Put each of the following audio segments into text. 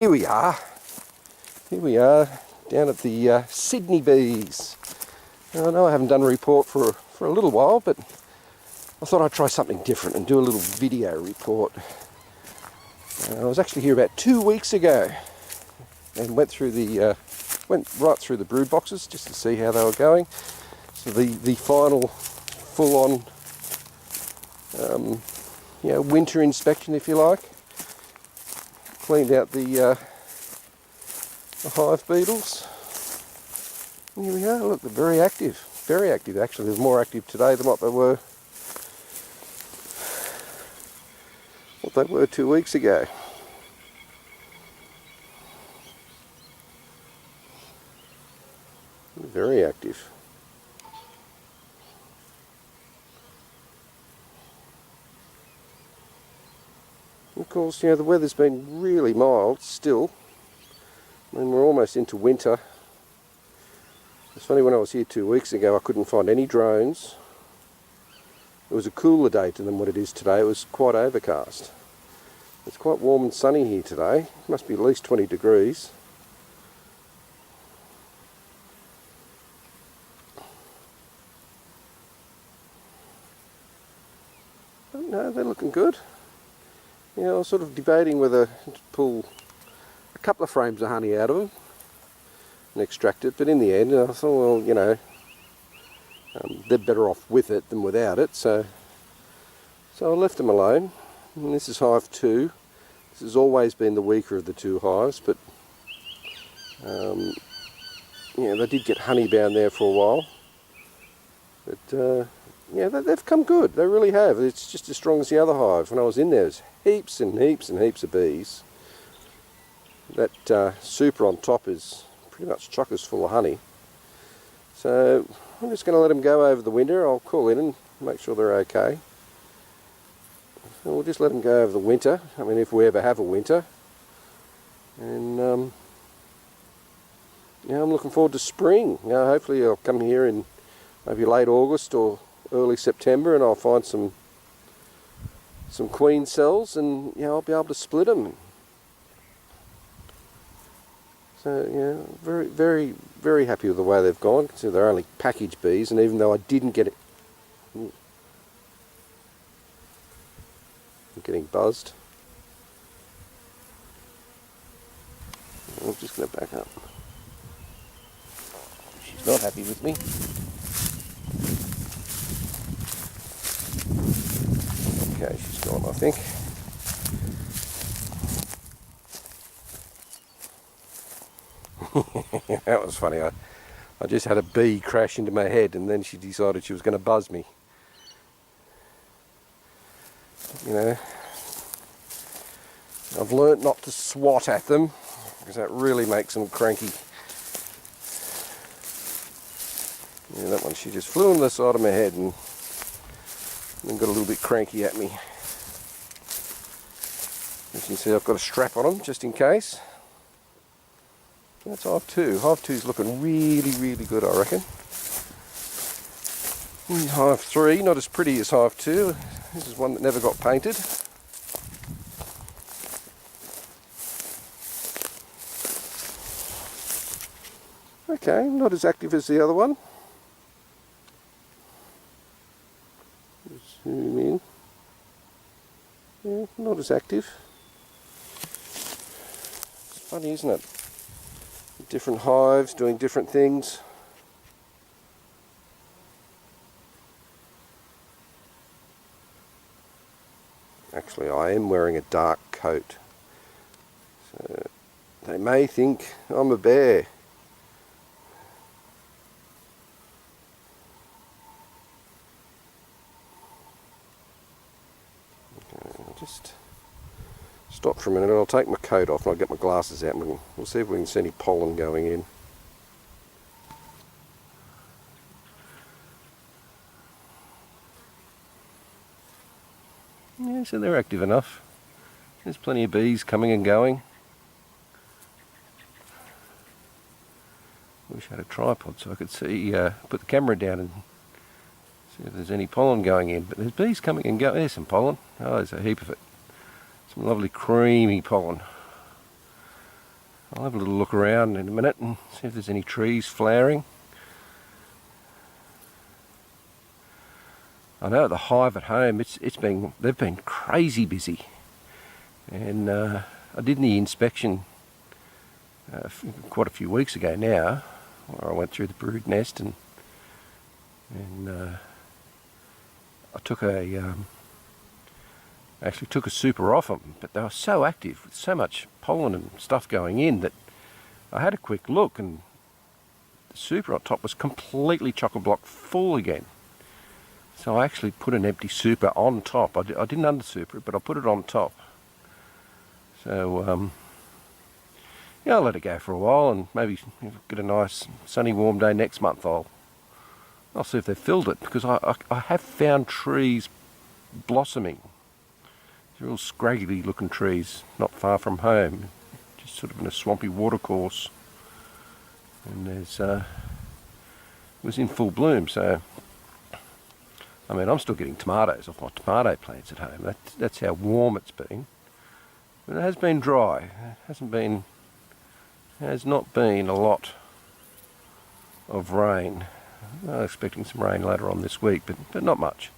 Here we are. Here we are down at the Sydney bees. Now, I know I haven't done a report for a little while, but I thought I'd try something different and do a little video report. I was actually here about 2 weeks ago and went right through the brood boxes just to see how they were going. So the final full-on winter inspection, if you like. Cleaned out the hive beetles. And here we are. Look, they're very active. Very active, actually. They're more active today than what they were 2 weeks ago. Very active. Of course, the weather's been really mild still. I mean, we're almost into winter. It's funny, when I was here 2 weeks ago, I couldn't find any drones. It was a cooler day than what it is today. It was quite overcast. It's quite warm and sunny here today. It must be at least 20 degrees. But no, they're looking good. I was sort of debating whether to pull a couple of frames of honey out of them and extract it, but in the end I thought, well, they're better off with it than without it, so I left them alone. And this is hive 2. This has always been the weaker of the two hives, but they did get honey bound there for a while, but they've come good. They really have. It's just as strong as the other hive. When I was in there's heaps and heaps and heaps of bees. That super on top is pretty much chockers full of honey. So I'm just going to let them go over the winter. I'll call in and make sure they're okay. So we'll just let them go over the winter. I mean, if we ever have a winter. And I'm looking forward to spring. Hopefully I'll come here in maybe late August or early September, and I'll find some queen cells, and I'll be able to split them. So very, very, very happy with the way they've gone. So they're only package bees, and even though I didn't get it, I'm getting buzzed. I'm just going to back up. She's not happy with me. Okay, she's gone, I think. That was funny. I just had a bee crash into my head, and then she decided she was going to buzz me. I've learnt not to swat at them, because that really makes them cranky. That one, she just flew on the side of my head and then got a little bit cranky at me. As you can see, I've got a strap on them just in case. That's hive 2. Hive 2 is looking really, really good, I reckon. And hive 3, not as pretty as hive 2. This is one that never got painted. Okay, not as active as the other one. Zoom in. Yeah, not as active. It's funny, isn't it? Different hives doing different things. Actually, I am wearing a dark coat, so they may think I'm a bear. Just stop for a minute. I'll take my coat off and I'll get my glasses out, and we'll see if we can see any pollen going in. Yeah, so they're active enough. There's plenty of bees coming and going. Wish I had a tripod so I could see, put the camera down and see if there's any pollen going in. But there's bees coming and going. There's some pollen. Oh, there's a heap of it. Some lovely creamy pollen. I'll have a little look around in a minute and see if there's any trees flowering. I know at the hive at home they've been crazy busy, and I did the inspection quite a few weeks ago now, where I went through the brood nest and I took actually took a super off them, but they were so active with so much pollen and stuff going in that I had a quick look and the super on top was completely chock-a-block full again. So I actually put an empty super on top. I didn't under super it, but I put it on top. So yeah, I'll let it go for a while, and maybe get a nice sunny warm day next month. I'll see if they've filled it, because I have found trees blossoming. They're all scraggly looking trees not far from home, just sort of in a swampy watercourse, and there's it was in full bloom. So I mean, I'm still getting tomatoes off my tomato plants at home. That's how warm it's been. But it has been dry. It has not been a lot of rain. I'm expecting some rain later on this week, but not much.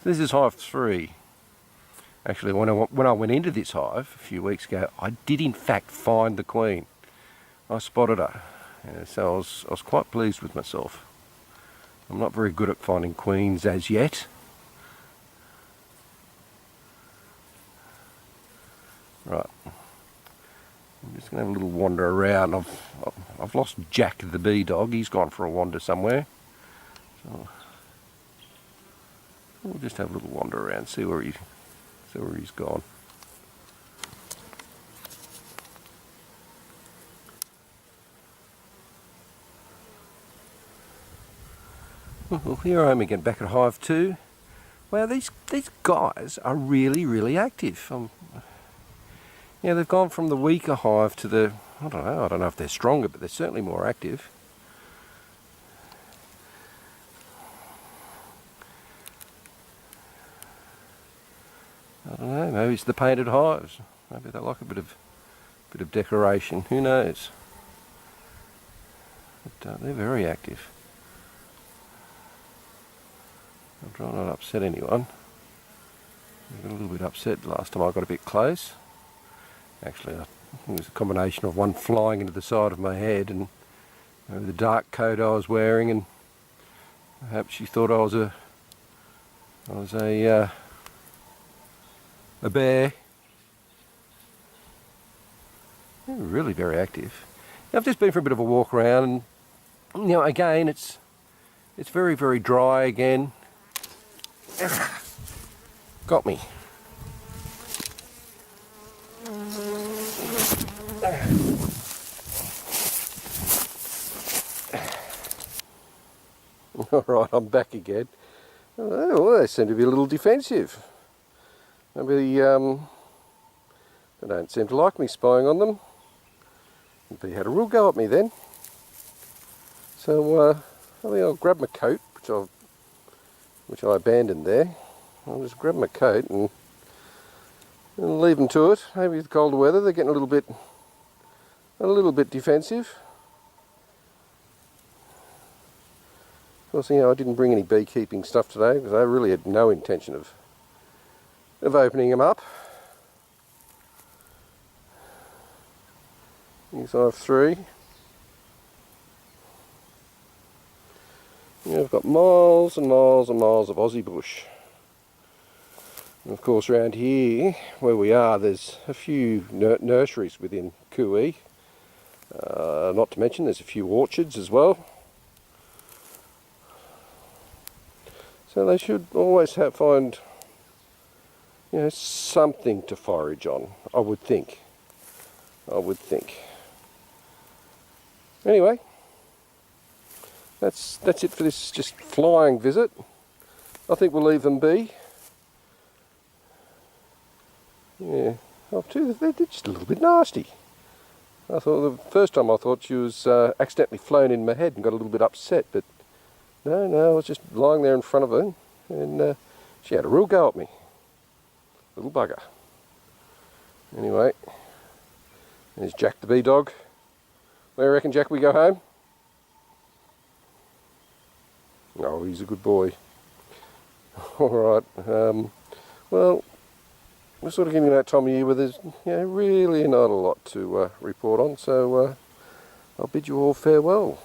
This is hive 3. Actually, when I went into this hive a few weeks ago, I did in fact find the queen. I spotted her, so I was quite pleased with myself. I'm not very good at finding queens as yet. Right, I'm just going to have a little wander around. I've lost Jack the bee dog. He's gone for a wander somewhere. So we'll just have a little wander around, see where he's gone. Well, here I am again, back at hive 2. Wow, these guys are really active. Yeah, they've gone from the weaker hive to the, I don't know if they're stronger, but they're certainly more active. I don't know, maybe it's the painted hives. Maybe they like a bit of decoration, who knows. But they're very active. I'll try not to upset anyone. I got a little bit upset last time I got a bit close. Actually, I think it was a combination of one flying into the side of my head and the dark coat I was wearing, and perhaps she thought I was a bear. They're really very active. Now, I've just been for a bit of a walk around, and again it's very dry again. Got me. Alright, I'm back again. Oh, well, they seem to be a little defensive. Maybe they don't seem to like me spying on them. They had a real go at me then. So I think I'll grab my coat, which I abandoned there. I'll just grab my coat and leave them to it. Maybe with the colder weather they're getting a little bit defensive. Of course, I didn't bring any beekeeping stuff today because I really had no intention of opening them up. Here's hive 3. I've got miles and miles and miles of Aussie bush. And of course, around here where we are, there's a few nurseries within Kui. Not to mention there's a few orchards as well. So they should always find something to forage on, I would think. Anyway, that's it for this just flying visit. I think we'll leave them be. Yeah, they're just a little bit nasty. I thought the first time I thought she was accidentally flown in my head and got a little bit upset, but no, I was just lying there in front of her, and she had a real go at me. Little bugger. Anyway, there's Jack the bee dog. Where do you reckon, Jack, we go home? Oh, he's a good boy. Alright, well, we're sort of getting that time of year where there's really not a lot to report on, so I'll bid you all farewell.